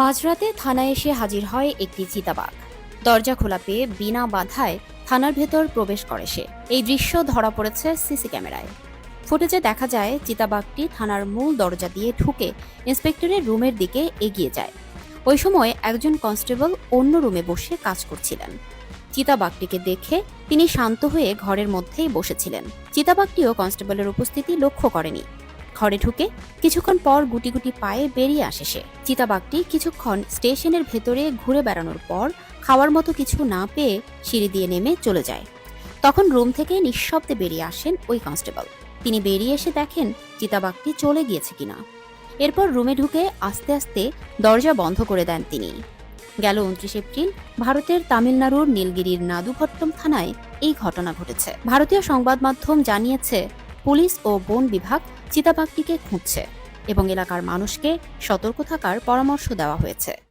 মাঝরাতে থানায় এসে হাজির হয় একটি চিতাবাঘ। দরজা খোলা পেয়ে বিনা বাধায় থানার ভেতর প্রবেশ করে সে। এই দৃশ্য ধরা পড়েছে সিসি ক্যামেরায়। ফুটেজে দেখা যায় চিতাবাঘটি থানার মূল দরজা দিয়ে ঢুকে ইন্সপেক্টরের রুমের দিকে এগিয়ে যায়। ওই সময় একজন কনস্টেবল অন্য রুমে বসে কাজ করছিলেন। চিতাবাঘটিকে দেখে তিনি শান্ত হয়ে ঘরের মধ্যেই বসেছিলেন। চিতাবাঘটিও কনস্টেবলের উপস্থিতি লক্ষ্য করেনি। ঘরে ঢুকে কিছুক্ষণ পর গুটি গুটি পায়ে বেরিয়ে আসে সে। চিতাবাঘটি কিছুক্ষণ স্টেশনের ভেতরে ঘুরে বেড়ানোর পর খাওয়ার মতো কিছু না পেয়ে সিঁড়ি দিয়ে নেমে চলে যায়। তখন রুম থেকে নিঃশব্দে বেরিয়ে আসেন ওই কনস্টেবল। তিনি বেরিয়ে এসে দেখেন চিতাবাঘটি চলে গিয়েছে কিনা। এরপর রুমে ঢুকে আস্তে আস্তে দরজা বন্ধ করে দেন তিনি। গেল ২৯ এপ্রিল ভারতের তামিলনাড়ুর নীলগিরির নাদুভট্টম থানায় এই ঘটনা ঘটেছে। ভারতীয় সংবাদ মাধ্যম জানিয়েছে, পুলিশ ও বন বিভাগ চিতাবাঘটিকে খুঁজছে এবং এলাকার মানুষকে সতর্ক থাকার পরামর্শ দেওয়া হয়েছে।